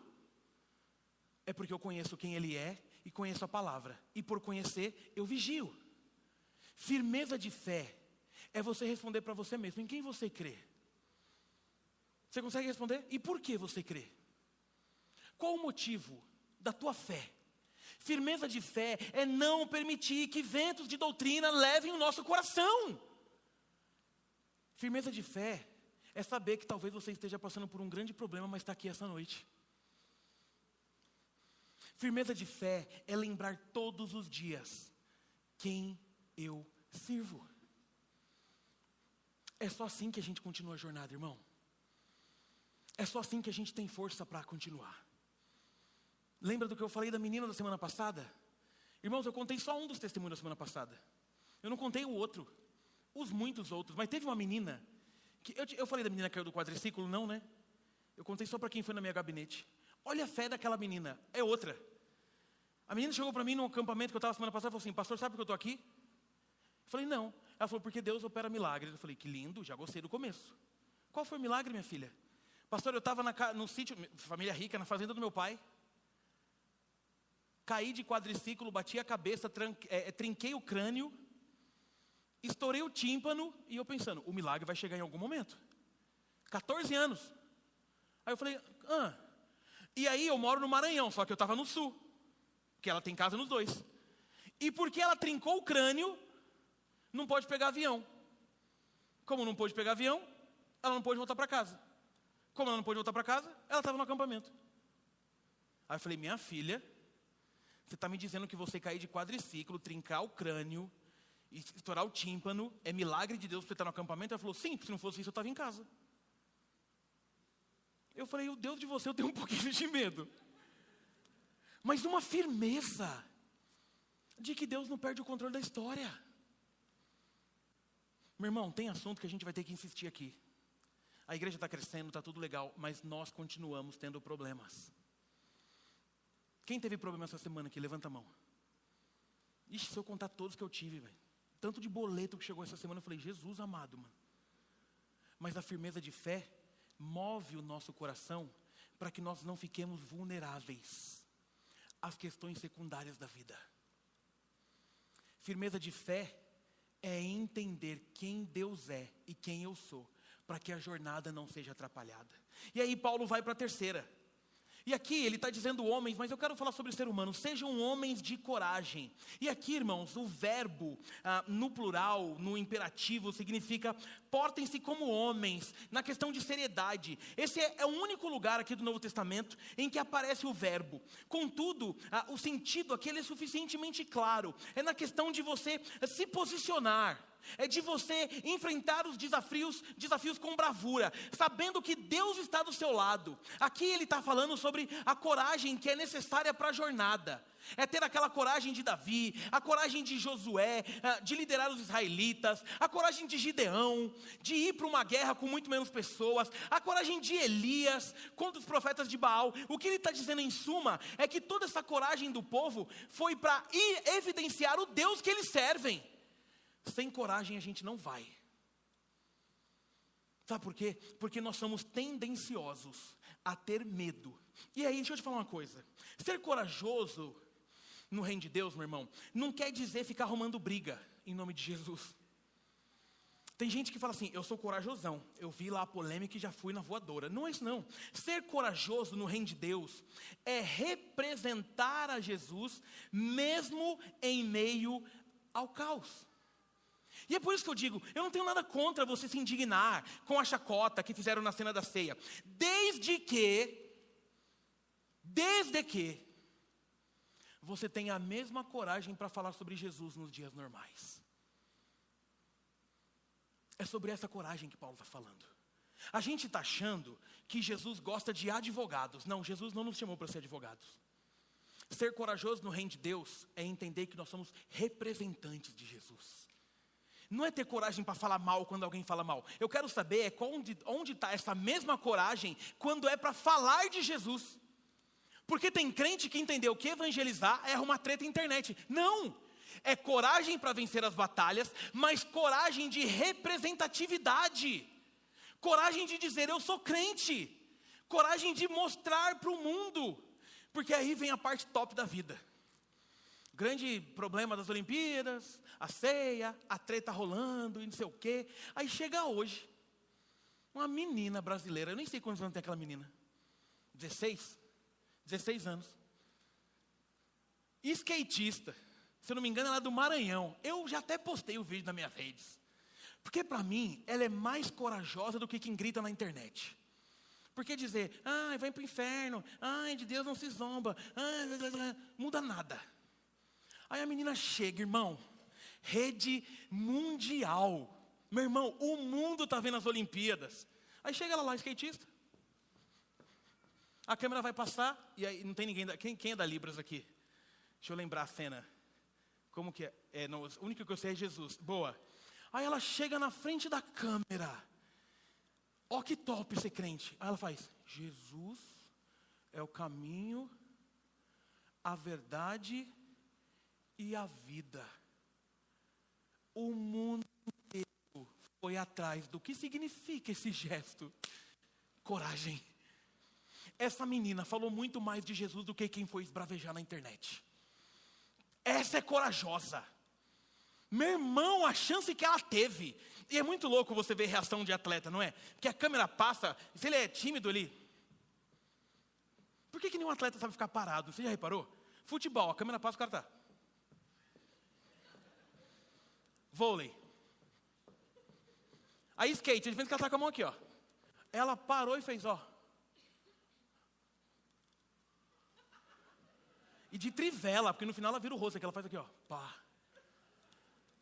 A: é porque eu conheço quem Ele é e conheço a palavra. E por conhecer, eu vigio. Firmeza de fé é você responder para você mesmo: em quem você crê? Você consegue responder? E por que você crê? Qual o motivo da tua fé? Firmeza de fé é não permitir que ventos de doutrina levem o nosso coração. Firmeza de fé é saber que talvez você esteja passando por um grande problema, mas está aqui essa noite. Firmeza de fé é lembrar todos os dias quem eu sirvo. É só assim que a gente continua a jornada, irmão. É só assim que a gente tem força para continuar. Lembra do que eu falei da menina da semana passada? Irmãos, eu contei só um dos testemunhos da semana passada. Eu não contei o outro, os muitos outros. Mas teve uma menina, que eu falei da menina que caiu do quadriciclo, não, né? Eu contei só para quem foi na minha gabinete. Olha a fé daquela menina, é outra. A menina chegou para mim num acampamento que eu estava semana passada e falou assim: pastor, sabe por que eu estou aqui? Eu falei: não. Ela falou: porque Deus opera milagres. Eu falei: que lindo, já gostei do começo. Qual foi o milagre, minha filha? Pastor, eu estava no sítio, família rica, na fazenda do meu pai. Caí de quadriciclo, bati a cabeça, trinquei o crânio, estourei o tímpano e eu pensando: o milagre vai chegar em algum momento. 14 anos. Aí eu falei: E aí eu moro no Maranhão, só que eu estava no sul, porque ela tem casa nos dois. E porque ela trincou o crânio, não pode pegar avião. Como não pôde pegar avião, ela não pôde voltar para casa. Como ela não pôde voltar para casa, ela estava no acampamento. Aí eu falei: minha filha, você está me dizendo que você cair de quadriciclo, trincar o crânio, e estourar o tímpano, é milagre de Deus para você estar no acampamento? Ela falou: sim, se não fosse isso eu estava em casa. Eu falei: o Deus de você eu tenho um pouquinho de medo. Mas uma firmeza de que Deus não perde o controle da história. Meu irmão, tem assunto que a gente vai ter que insistir aqui. A igreja está crescendo, está tudo legal, mas nós continuamos tendo problemas. Quem teve problema essa semana aqui? Levanta a mão. Ixi, se eu contar todos que eu tive, velho. Tanto de boleto que chegou essa semana, eu falei: Jesus amado, mano. Mas a firmeza de fé move o nosso coração para que nós não fiquemos vulneráveis às questões secundárias da vida. Firmeza de fé é entender quem Deus é e quem eu sou, para que a jornada não seja atrapalhada. E aí Paulo vai para a terceira. E aqui ele está dizendo homens, mas eu quero falar sobre o ser humano. Sejam homens de coragem. E aqui, irmãos, o verbo no plural, no imperativo, significa portem-se como homens, na questão de seriedade. Esse é o único lugar aqui do Novo Testamento em que aparece o verbo. Contudo, o sentido aqui ele é suficientemente claro. É na questão de você se posicionar. É de você enfrentar os desafios com bravura, sabendo que Deus está do seu lado. Aqui ele está falando sobre a coragem que é necessária para a jornada. É ter aquela coragem de Davi, a coragem de Josué, de liderar os israelitas, a coragem de Gideão, de ir para uma guerra com muito menos pessoas, a coragem de Elias contra os profetas de Baal. O que ele está dizendo em suma é que toda essa coragem do povo foi para evidenciar o Deus que eles servem. Sem coragem a gente não vai. Sabe por quê? Porque nós somos tendenciosos a ter medo. E aí, deixa eu te falar uma coisa. Ser corajoso no reino de Deus, meu irmão, não quer dizer ficar arrumando briga em nome de Jesus. Tem gente que fala assim, eu sou corajosão. Eu vi lá a polêmica e já fui na voadora. Não é isso não. Ser corajoso no reino de Deus é representar a Jesus mesmo em meio ao caos. E é por isso que eu digo, eu não tenho nada contra você se indignar com a chacota que fizeram na cena da ceia. Desde que você tenha a mesma coragem para falar sobre Jesus nos dias normais. É sobre essa coragem que Paulo está falando. A gente está achando que Jesus gosta de advogados. Não, Jesus não nos chamou para ser advogados. Ser corajoso no reino de Deus é entender que nós somos representantes de Jesus. Não é ter coragem para falar mal quando alguém fala mal. Eu quero saber onde está essa mesma coragem quando é para falar de Jesus. Porque tem crente que entendeu que evangelizar é arrumar treta na internet. Não! É coragem para vencer as batalhas, mas coragem de representatividade. Coragem de dizer, eu sou crente. Coragem de mostrar para o mundo. Porque aí vem a parte top da vida. Grande problema das Olimpíadas, a ceia, a treta rolando e não sei o quê. Aí chega hoje, uma menina brasileira, eu nem sei quantos anos tem aquela menina. 16 anos. Skatista, se eu não me engano ela é do Maranhão. Eu já até postei o vídeo nas minhas redes. Porque para mim, ela é mais corajosa do que quem grita na internet. Porque dizer, vai para o inferno, de Deus não se zomba, muda nada. Aí a menina chega, irmão, rede mundial. Meu irmão, o mundo está vendo as Olimpíadas. Aí chega ela lá, skatista. A câmera vai passar, e aí não tem ninguém, quem é da Libras aqui? Deixa eu lembrar a cena. Como que é? Não, o único que eu sei é Jesus. Boa. Aí ela chega na frente da câmera. Ó que top ser crente. Aí ela faz, Jesus é o caminho, a verdade e a vida. O mundo inteiro foi atrás do que significa esse gesto. Coragem. Essa menina falou muito mais de Jesus do que quem foi esbravejar na internet. Essa é corajosa. Meu irmão, a chance que ela teve. E é muito louco você ver reação de atleta, não é? Porque a câmera passa, se ele é tímido ali. Por que nenhum atleta sabe ficar parado? Você já reparou? Futebol, a câmera passa, o cara tá. Vôlei. Aí skate, a gente que ela tá com a mão aqui, ó. Ela parou e fez, ó. E de trivela, porque no final ela vira o rosto, que ela faz aqui, ó. Pá.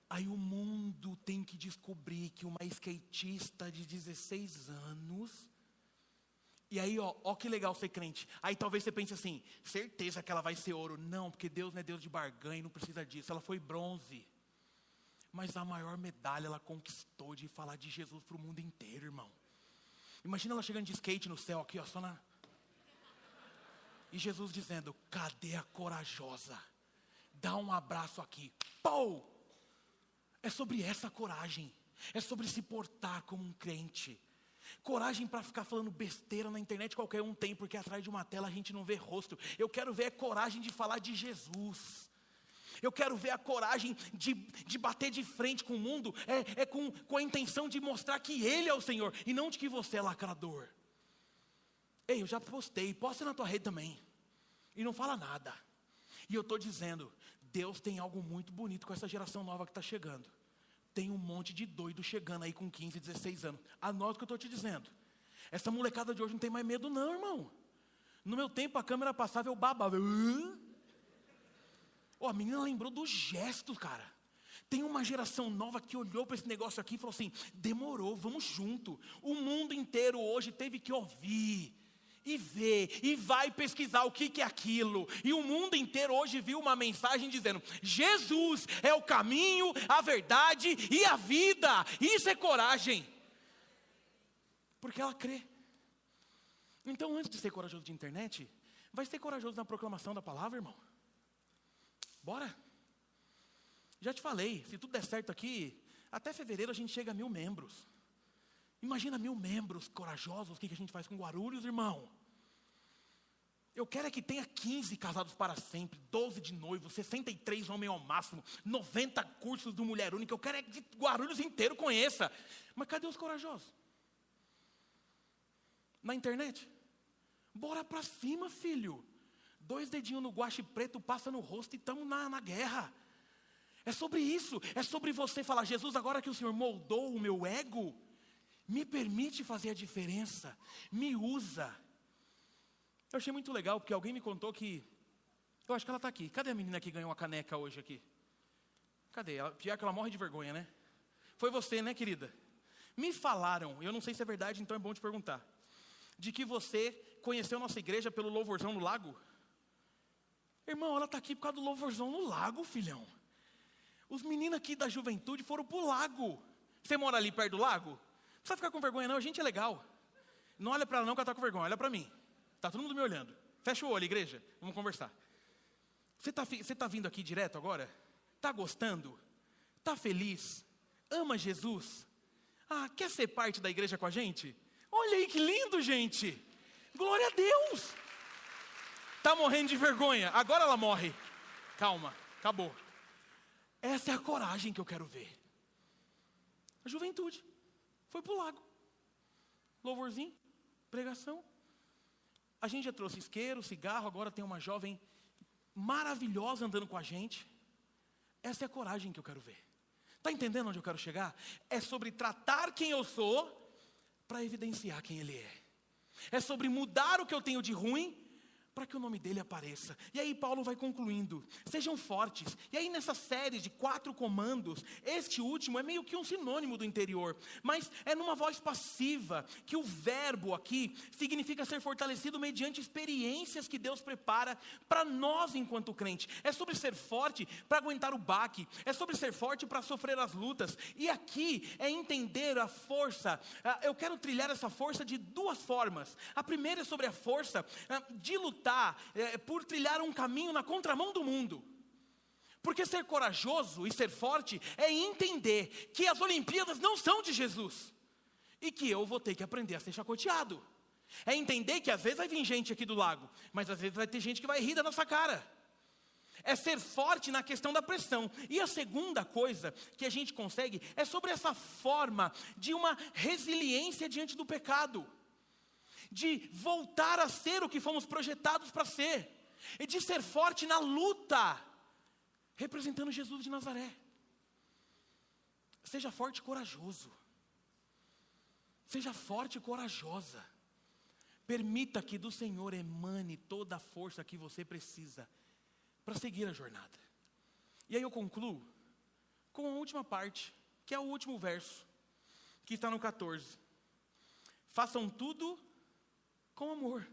A: Aí o mundo tem que descobrir que uma skatista de 16 anos... E aí, ó que legal ser crente. Aí talvez você pense assim, certeza que ela vai ser ouro. Não, porque Deus não é Deus de barganha, não precisa disso. Ela foi bronze. Mas a maior medalha ela conquistou de falar de Jesus para o mundo inteiro, irmão. Imagina ela chegando de skate no céu aqui, ó, só na... E Jesus dizendo, cadê a corajosa? Dá um abraço aqui. Pou! É sobre essa coragem. É sobre se portar como um crente. Coragem para ficar falando besteira na internet qualquer um tem, porque atrás de uma tela a gente não vê rosto. Eu quero ver a coragem de falar de Jesus. Eu quero ver a coragem de bater de frente com o mundo, com a intenção de mostrar que Ele é o Senhor, e não de que você é lacrador. Ei, eu já postei, posta na tua rede também. E não fala nada. E eu estou dizendo, Deus tem algo muito bonito com essa geração nova que está chegando. Tem um monte de doido chegando aí com 15, 16 anos. Anota o que eu estou te dizendo. Essa molecada de hoje não tem mais medo não, irmão. No meu tempo a câmera passava, eu babava. A menina lembrou dos gestos, cara. Tem uma geração nova que olhou para esse negócio aqui e falou assim, demorou, vamos junto. O mundo inteiro hoje teve que ouvir e ver, e vai pesquisar o que é aquilo. E o mundo inteiro hoje viu uma mensagem dizendo, Jesus é o caminho, a verdade e a vida. Isso é coragem. Porque ela crê. Então, antes de ser corajoso de internet, vai ser corajoso na proclamação da palavra, irmão. Bora. Já te falei, se tudo der certo aqui, até fevereiro a gente chega a 1000 membros. Imagina 1000 membros corajosos, o que a gente faz com Guarulhos, irmão? Eu quero é que tenha 15 casados para sempre, 12 de noivos, 63 homens ao máximo, 90 cursos do Mulher Única. Eu quero é que Guarulhos inteiro conheça. Mas cadê os corajosos? Na internet? Bora pra cima, filho. 2 dedinhos no guache preto, passa no rosto e estamos na guerra. É sobre isso, é sobre você falar, Jesus, agora que o Senhor moldou o meu ego, me permite fazer a diferença, me usa. Eu achei muito legal, porque alguém me contou que, eu acho que ela está aqui. Cadê a menina que ganhou uma caneca hoje aqui? Cadê? Pior que ela morre de vergonha, né? Foi você, né, querida? Me falaram, eu não sei se é verdade, então é bom te perguntar, de que você conheceu nossa igreja pelo louvorzão no lago? Irmão, ela está aqui por causa do louvorzão no lago, filhão. Os meninos aqui da juventude foram para o lago. Você mora ali perto do lago? Não precisa ficar com vergonha não, a gente é legal. Não olha para ela não que ela está com vergonha, olha para mim. Está todo mundo me olhando. Fecha o olho, igreja, vamos conversar. Você tá vindo aqui direto agora? Está gostando? Está feliz? Ama Jesus? Quer ser parte da igreja com a gente? Olha aí que lindo, gente. Glória a Deus. Está morrendo de vergonha, agora ela morre. Calma, acabou. Essa é a coragem que eu quero ver. A juventude foi para o lago. Louvorzinho, pregação. A gente já trouxe isqueiro, cigarro, agora tem uma jovem maravilhosa andando com a gente. Essa é a coragem que eu quero ver. Está entendendo onde eu quero chegar? É sobre tratar quem eu sou para evidenciar quem Ele é. É sobre mudar o que eu tenho de ruim para que o nome dele apareça. E aí Paulo vai concluindo, sejam fortes. E aí nessa série de 4 comandos, este último é meio que um sinônimo do interior, mas é numa voz passiva, que o verbo aqui significa ser fortalecido mediante experiências que Deus prepara para nós enquanto crente. É sobre ser forte para aguentar o baque, é sobre ser forte para sofrer as lutas. E aqui é entender a força. Eu quero trilhar essa força de 2 formas. A primeira é sobre a força de lutar por trilhar um caminho na contramão do mundo. Porque ser corajoso e ser forte é entender que as Olimpíadas não são de Jesus. E que eu vou ter que aprender a ser chacoteado. É entender que às vezes vai vir gente aqui do lago, mas às vezes vai ter gente que vai rir da nossa cara. É ser forte na questão da pressão. E a segunda coisa que a gente consegue é sobre essa forma de uma resiliência diante do pecado. De voltar a ser o que fomos projetados para ser. E de ser forte na luta, representando Jesus de Nazaré. Seja forte e corajoso. Seja forte e corajosa. Permita que do Senhor emane toda a força que você precisa para seguir a jornada. E aí eu concluo com a última parte, que é o último verso, que está no 14. Façam tudo com amor.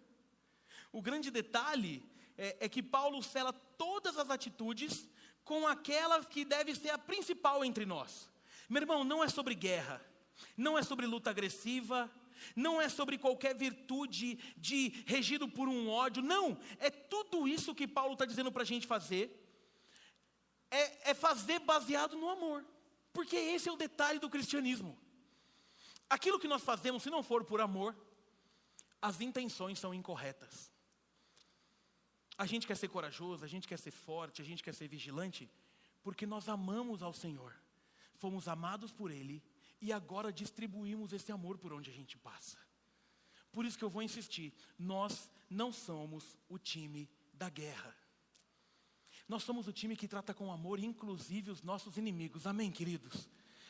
A: O grande detalhe é que Paulo sela todas as atitudes com aquelas que deve ser a principal entre nós. Meu irmão, não é sobre guerra, não é sobre luta agressiva, não é sobre qualquer virtude regido por um ódio, não, é tudo isso que Paulo está dizendo para a gente fazer, é fazer baseado no amor, porque esse é o detalhe do cristianismo. Aquilo que nós fazemos, se não for por amor, as intenções são incorretas. A gente quer ser corajoso, a gente quer ser forte, a gente quer ser vigilante, porque nós amamos ao Senhor, fomos amados por Ele, e agora distribuímos esse amor por onde a gente passa. Por isso que eu vou insistir. Nós não somos o time da guerra. Nós somos o time que trata com amor, inclusive os nossos inimigos. Amém, queridos?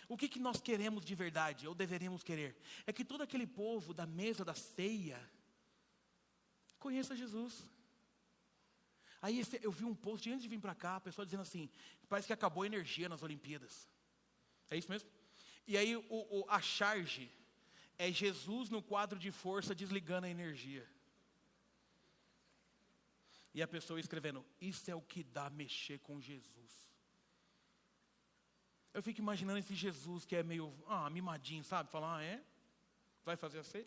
A: O que nós queremos de verdade, ou deveríamos querer? É que todo aquele povo da mesa da ceia conheça Jesus. Aí eu vi um post antes de vir para cá, a pessoa dizendo assim, parece que acabou a energia nas Olimpíadas. É isso mesmo? E aí a charge é Jesus no quadro de força desligando a energia. E a pessoa escrevendo, isso é o que dá mexer com Jesus. Eu fico imaginando esse Jesus que é meio mimadinho, sabe? Falar, vai fazer a ceia?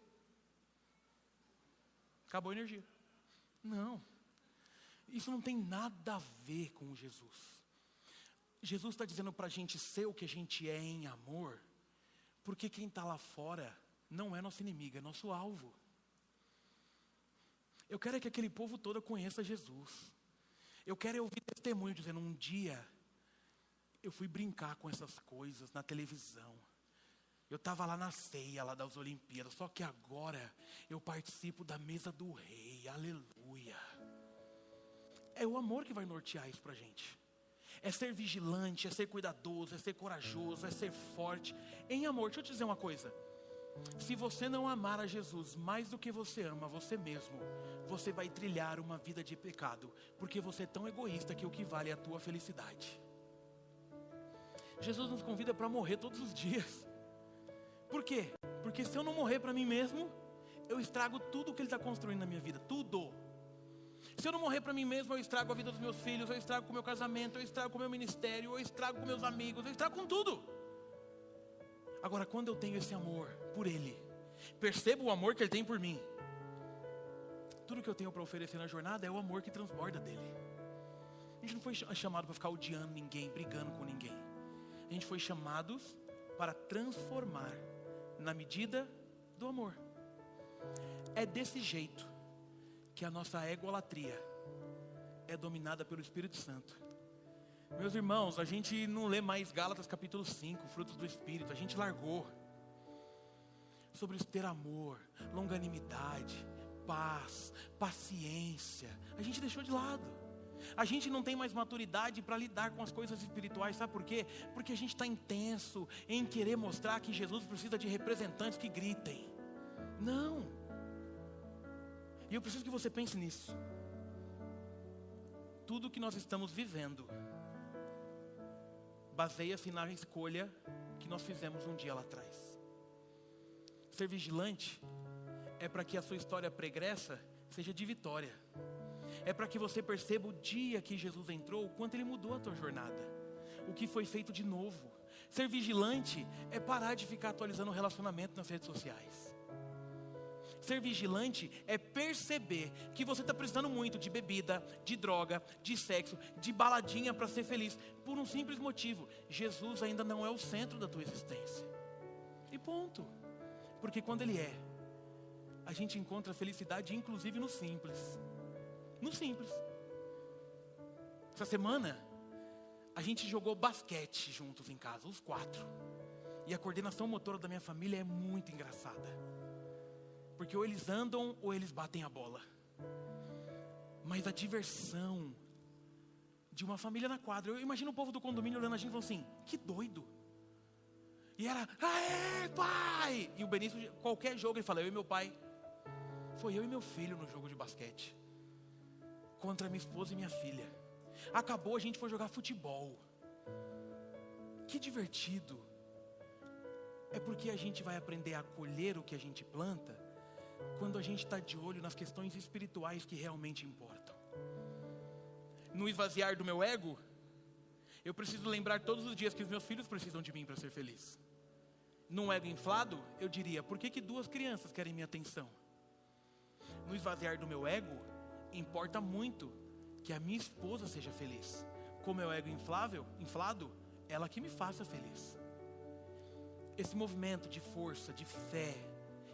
A: Acabou a energia. Não. Isso não tem nada a ver com Jesus. Jesus está dizendo para a gente ser o que a gente é em amor, porque quem está lá fora não é nosso inimigo, é nosso alvo. Eu quero que aquele povo todo conheça Jesus. Eu quero ouvir testemunho dizendo, um dia eu fui brincar com essas coisas na televisão. Eu estava lá na ceia lá das Olimpíadas, só que agora eu participo da mesa do rei, aleluia. É o amor que vai nortear isso para a gente. É ser vigilante, é ser cuidadoso, é ser corajoso, é ser forte. Em amor, deixa eu te dizer uma coisa. Se você não amar a Jesus mais do que você ama você mesmo, você vai trilhar uma vida de pecado, porque você é tão egoísta que o que vale é a tua felicidade. Jesus nos convida para morrer todos os dias. Por quê? Porque se eu não morrer para mim mesmo, eu estrago tudo que Ele está construindo na minha vida, tudo. Se eu não morrer para mim mesmo, eu estrago a vida dos meus filhos, eu estrago com o meu casamento, eu estrago com o meu ministério, eu estrago com meus amigos, eu estrago com tudo. Agora, quando eu tenho esse amor por Ele, percebo o amor que Ele tem por mim, tudo que eu tenho para oferecer na jornada é o amor que transborda dEle. A gente não foi chamado para ficar odiando ninguém, brigando com ninguém. A gente foi chamados para transformar na medida do amor. É desse jeito que a nossa egolatria é dominada pelo Espírito Santo. Meus irmãos, a gente não lê mais Gálatas capítulo 5, frutos do Espírito, a gente largou. Sobre ter amor, longanimidade, paz, paciência, a gente deixou de lado. A gente não tem mais maturidade para lidar com as coisas espirituais, sabe por quê? Porque a gente está intenso em querer mostrar que Jesus precisa de representantes que gritem. Não. E eu preciso que você pense nisso. Tudo que nós estamos vivendo baseia-se na escolha que nós fizemos um dia lá atrás. Ser vigilante é para que a sua história pregressa seja de vitória. É para que você perceba o dia que Jesus entrou, o quanto Ele mudou a tua jornada, o que foi feito de novo. Ser vigilante é parar de ficar atualizando o relacionamento nas redes sociais. Ser vigilante é perceber que você está precisando muito de bebida, de droga, de sexo, de baladinha para ser feliz, por um simples motivo: Jesus ainda não é o centro da tua existência. E ponto. Porque quando Ele é, a gente encontra felicidade inclusive no simples. No simples. Essa semana a gente jogou basquete juntos em casa, os 4. E a coordenação motora da minha família é muito engraçada. Porque ou eles andam ou eles batem a bola. Mas a diversão de uma família na quadra. Eu imagino o povo do condomínio olhando a gente e falando assim, que doido. E era, aê, pai! E o Benício, qualquer jogo, ele fala, eu e meu pai. Foi eu e meu filho no jogo de basquete. Contra minha esposa e minha filha. Acabou, a gente foi jogar futebol. Que divertido. É porque a gente vai aprender a colher o que a gente planta quando a gente está de olho nas questões espirituais que realmente importam. No esvaziar do meu ego, eu preciso lembrar todos os dias que os meus filhos precisam de mim para ser feliz. Num ego inflado, eu diria, por que 2 crianças querem minha atenção? No esvaziar do meu ego, importa muito que a minha esposa seja feliz. Como meu ego inflado, ela que me faça feliz. Esse movimento de força, de fé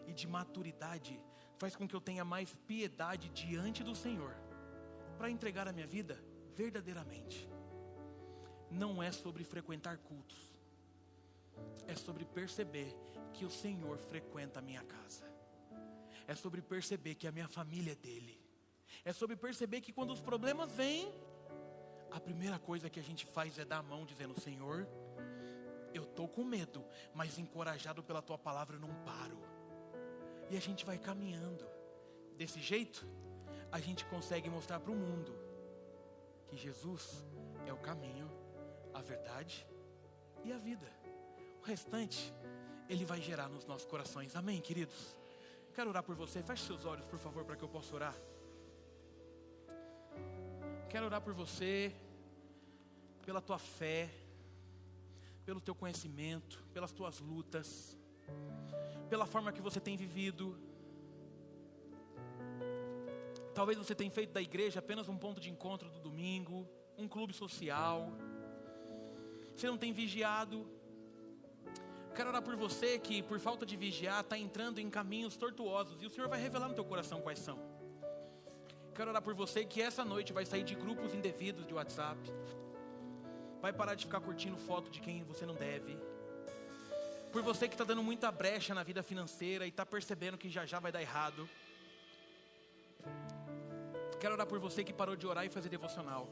A: e de maturidade faz com que eu tenha mais piedade diante do Senhor para entregar a minha vida verdadeiramente. Não é sobre frequentar cultos, é sobre perceber que o Senhor frequenta a minha casa. É sobre perceber que a minha família é dele. É sobre perceber que quando os problemas vêm, a primeira coisa que a gente faz é dar a mão dizendo: Senhor, eu estou com medo, mas encorajado pela tua palavra eu não paro. E a gente vai caminhando. Desse jeito, a gente consegue mostrar para o mundo que Jesus é o caminho, a verdade e a vida. O restante, Ele vai gerar nos nossos corações. Amém, queridos? Quero orar por você. Feche seus olhos, por favor, para que eu possa orar. Quero orar por você, pela tua fé, pelo teu conhecimento, pelas tuas lutas, pela forma que você tem vivido. Talvez você tenha feito da igreja apenas um ponto de encontro do domingo, um clube social. Você não tem vigiado. Quero orar por você que, por falta de vigiar, está entrando em caminhos tortuosos, e o Senhor vai revelar no teu coração quais são. Quero orar por você que essa noite vai sair de grupos indevidos de WhatsApp, vai parar de ficar curtindo foto de quem você não deve. Por você que está dando muita brecha na vida financeira e está percebendo que já vai dar errado. Quero orar por você que parou de orar e fazer devocional.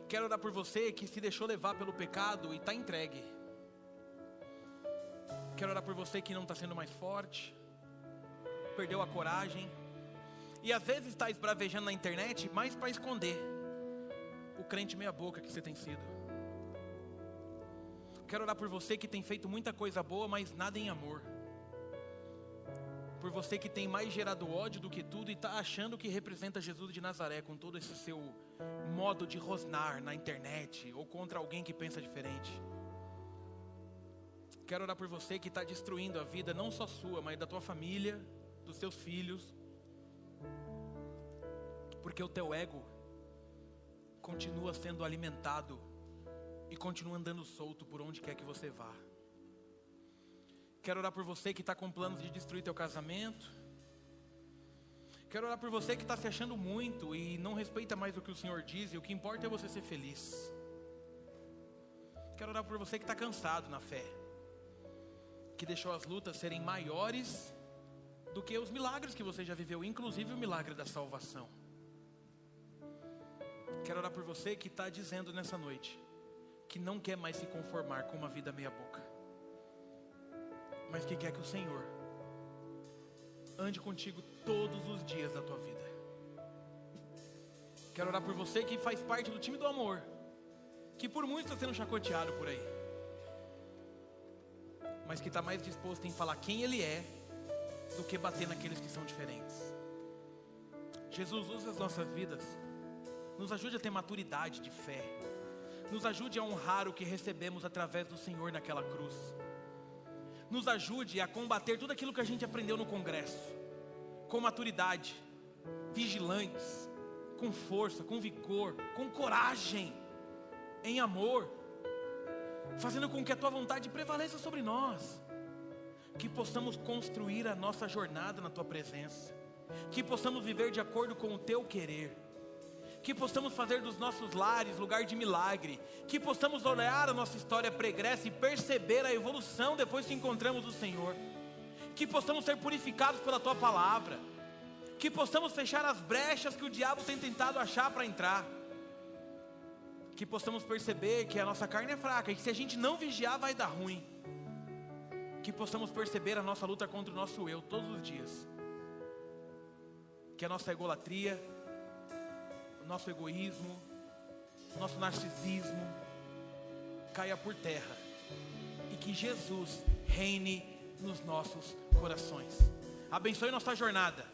A: Quero orar por você que se deixou levar pelo pecado e está entregue. Quero orar por você que não está sendo mais forte, perdeu a coragem, e às vezes está esbravejando na internet, mais para esconder o crente meia boca que você tem sido. Quero orar por você que tem feito muita coisa boa, mas nada em amor. Por você que tem mais gerado ódio do que tudo e está achando que representa Jesus de Nazaré com todo esse seu modo de rosnar na internet ou contra alguém que pensa diferente. Quero orar por você que está destruindo a vida não só sua, mas da tua família, dos teus filhos, porque o teu ego continua sendo alimentado e continua andando solto por onde quer que você vá. Quero orar por você que está com planos de destruir teu casamento. Quero orar por você que está se achando muito e não respeita mais o que o Senhor diz, e o que importa é você ser feliz. Quero orar por você que está cansado na fé, que deixou as lutas serem maiores do que os milagres que você já viveu, inclusive o milagre da salvação. Quero orar por você que está dizendo nessa noite que não quer mais se conformar com uma vida meia boca, mas que quer que o Senhor ande contigo todos os dias da tua vida. Quero orar por você que faz parte do time do amor, que por muito está sendo chacoteado por aí, mas que está mais disposto em falar quem Ele é do que bater naqueles que são diferentes. Jesus, usa as nossas vidas, nos ajude a ter maturidade de fé, nos ajude a honrar o que recebemos através do Senhor naquela cruz. Nos ajude a combater tudo aquilo que a gente aprendeu no congresso, com maturidade, vigilantes, com força, com vigor, com coragem, em amor, fazendo com que a Tua vontade prevaleça sobre nós, que possamos construir a nossa jornada na Tua presença, que possamos viver de acordo com o Teu querer, que possamos fazer dos nossos lares lugar de milagre, que possamos olhar a nossa história pregressa e perceber a evolução depois que encontramos o Senhor, que possamos ser purificados pela Tua palavra, que possamos fechar as brechas que o diabo tem tentado achar para entrar, que possamos perceber que a nossa carne é fraca e que se a gente não vigiar vai dar ruim, que possamos perceber a nossa luta contra o nosso eu todos os dias, que a nossa egolatria, o nosso egoísmo, o nosso narcisismo caia por terra e que Jesus reine nos nossos corações. Abençoe nossa jornada.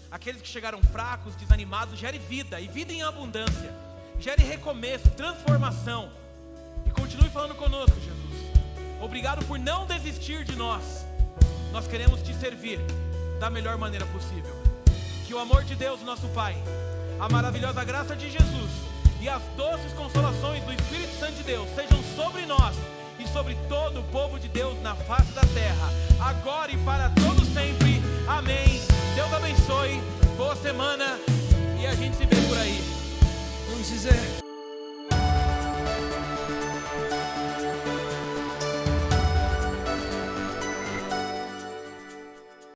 A: Aqueles que chegaram fracos, desanimados, gere vida e vida em abundância. Gere recomeço, transformação. E continue falando conosco, Jesus. Obrigado por não desistir de nós. Nós queremos Te servir da melhor maneira possível. Que o amor de Deus, nosso Pai, a maravilhosa graça de Jesus e as doces consolações do Espírito Santo de Deus sejam sobre nós e sobre todo o povo de Deus na face da terra, agora e para todo sempre. Amém. Deus abençoe, boa semana, e a gente